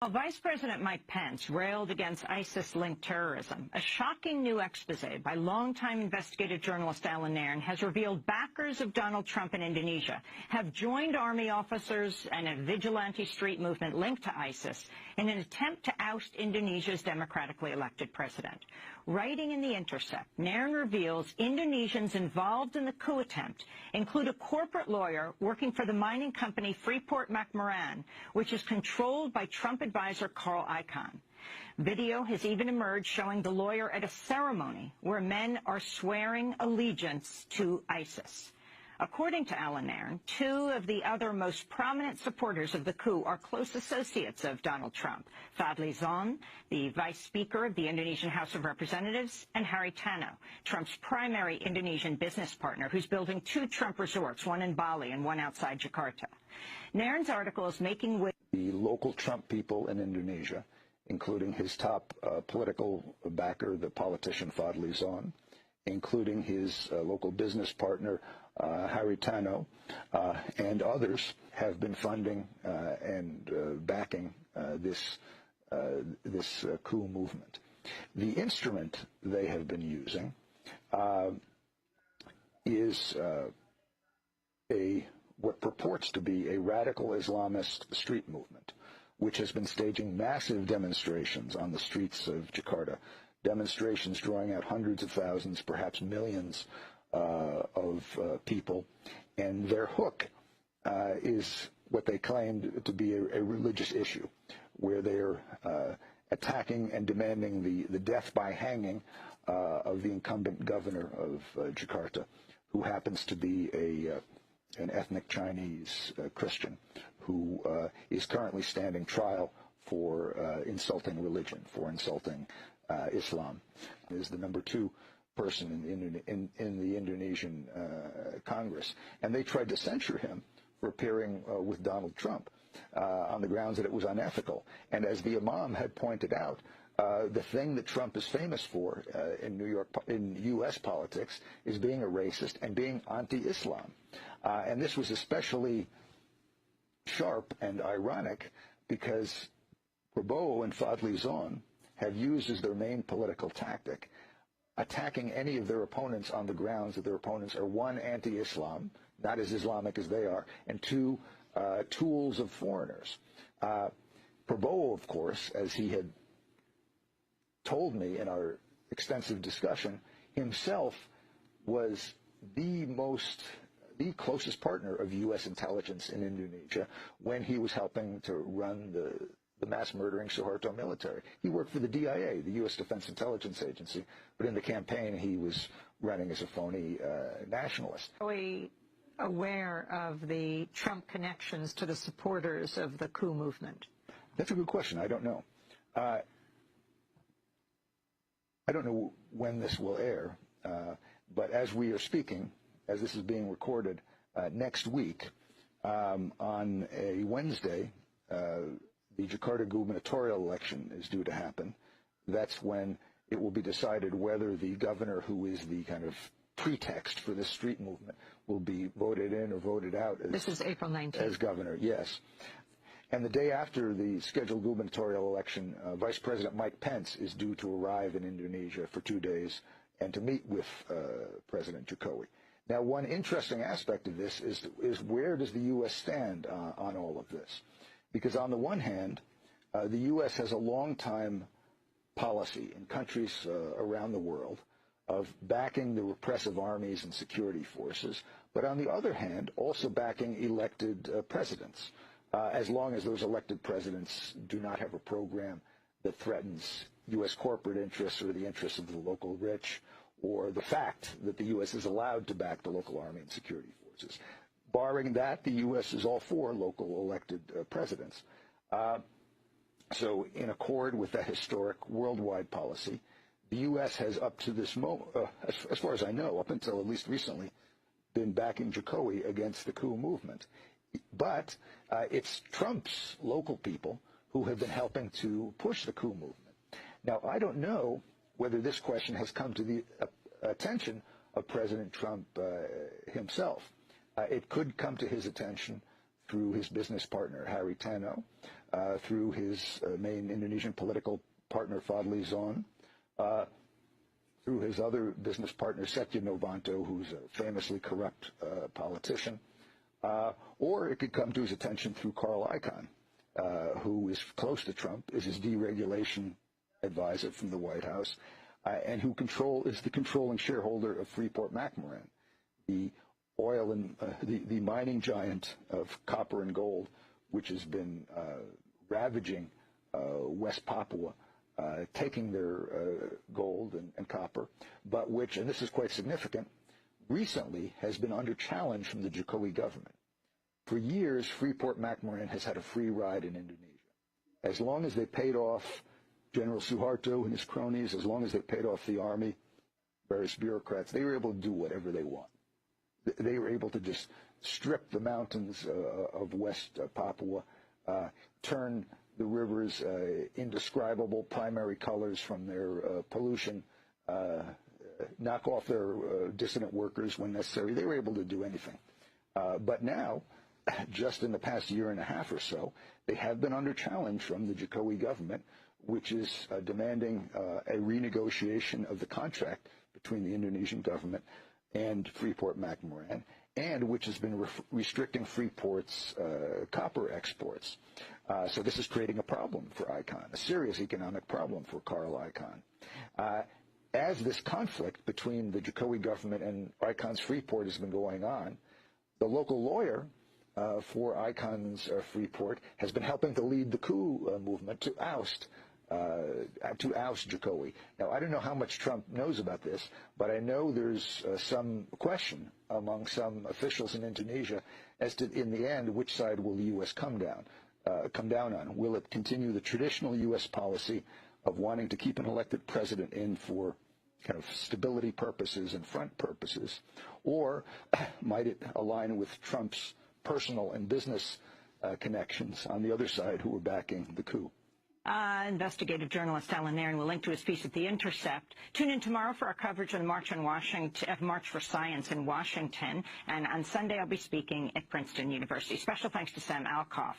Vice President Mike Pence railed against ISIS-linked terrorism. A shocking new expose by longtime investigative journalist Alan Nairn has revealed backers of Donald Trump in Indonesia have joined army officers and a vigilante street movement linked to ISIS in an attempt to oust Indonesia's democratically elected president. Writing in The Intercept, Nairn reveals Indonesians involved in the coup attempt include a corporate lawyer working for the mining company Freeport McMoran, which is controlled by Trump advisor Carl Icahn. Video has even emerged showing the lawyer at a ceremony where men are swearing allegiance to ISIS. According to Alan Nairn, two of the other most prominent supporters of the coup are close associates of Donald Trump: Fadli Zon, the vice speaker of the Indonesian House of Representatives, and Haritano, Trump's primary Indonesian business partner, who's building two Trump resorts, one in Bali and one outside Jakarta. Nairn's article is making with the local Trump people in Indonesia, including his top political backer, the politician Fadli Zon, including his local business partner, Haritano, and others, have been funding and backing this coup movement. The instrument they have been using is what purports to be a radical Islamist street movement, which has been staging massive demonstrations on the streets of Jakarta, demonstrations drawing out hundreds of thousands, perhaps millions of people. And their hook is what they claimed to be a religious issue, where they're attacking and demanding the death by hanging of the incumbent governor of Jakarta, who happens to be an ethnic Chinese Christian who is currently standing trial for insulting religion, for insulting Islam. Is the number 2 person in the Indonesian Congress. And they tried to censure him for appearing with Donald Trump on the grounds that it was unethical. And as the Imam had pointed out, the thing that Trump is famous for in U.S. politics is being a racist and being anti-Islam. And this was especially sharp and ironic because Prabowo and Fadli Zon have used as their main political tactic attacking any of their opponents on the grounds that their opponents are, 1, anti-Islam, not as Islamic as they are, and 2, tools of foreigners. Prabowo, of course, as he had told me in our extensive discussion, himself was the closest partner of U.S. intelligence in Indonesia when he was helping to run the mass murdering Suharto military. He worked for the DIA, the U.S. Defense Intelligence Agency, but in the campaign he was running as a phony nationalist. Are we aware of the Trump connections to the supporters of the coup movement? That's a good question. I don't know. I don't know when this will air, but as we are speaking, as this is being recorded, next week, on a Wednesday, the Jakarta gubernatorial election is due to happen. That's when it will be decided whether the governor, who is the kind of pretext for this street movement, will be voted in or voted out this is April 19th. As governor, yes. And the day after the scheduled gubernatorial election, Vice President Mike Pence is due to arrive in Indonesia for 2 days and to meet with President Jokowi. Now, one interesting aspect of this is where does the U.S. stand on all of this? Because on the one hand, the U.S. has a long-time policy in countries around the world of backing the repressive armies and security forces, but on the other hand, also backing elected presidents, as long as those elected presidents do not have a program that threatens U.S. corporate interests or the interests of the local rich, or the fact that the U.S. is allowed to back the local army and security forces. Barring that, the U.S. is all for local elected presidents. So in accord with that historic worldwide policy, the U.S. has up to this moment, as far as I know, up until at least recently, been backing Jokowi against the coup movement. But it's Trump's local people who have been helping to push the coup movement. Now, I don't know whether this question has come to the attention of President Trump himself. It could come to his attention through his business partner, Harry Tano, through his main Indonesian political partner, Fadli Zon, through his other business partner, Setya Novanto, who's a famously corrupt politician, or it could come to his attention through Carl Icahn, who is close to Trump, is his deregulation advisor from the White House, and who is the controlling shareholder of Freeport McMoran, the oil and the mining giant of copper and gold, which has been ravaging West Papua, taking their gold and copper, but which, and this is quite significant, recently has been under challenge from the Jokowi government. For years, Freeport McMoran has had a free ride in Indonesia. As long as they paid off General Suharto and his cronies, as long as they paid off the army, various bureaucrats, they were able to do whatever they want. They were able to just strip the mountains of West Papua, turn the rivers indescribable primary colors from their pollution, knock off their dissident workers when necessary. They were able to do anything. But now, just in the past year and a half or so, they have been under challenge from the Jokowi government, which is demanding a renegotiation of the contract between the Indonesian government and Freeport McMoran, and which has been restricting Freeport's copper exports. So this is creating a problem for Icahn, a serious economic problem for Carl Icahn. As this conflict between the Jokowi government and Icahn's Freeport has been going on, the local lawyer for Icahn's Freeport has been helping to lead the coup movement to oust Jokowi. Now, I don't know how much Trump knows about this, but I know there's some question among some officials in Indonesia as to, in the end, which side will the U.S. come down on. Will it continue the traditional U.S. policy of wanting to keep an elected president in for kind of stability purposes and front purposes, or might it align with Trump's personal and business connections on the other side who are backing the coup? Investigative journalist Alan Nairn will link to his piece at The Intercept. Tune in tomorrow for our coverage of the March for Science in Washington. And on Sunday, I'll be speaking at Princeton University. Special thanks to Sam Alcoff.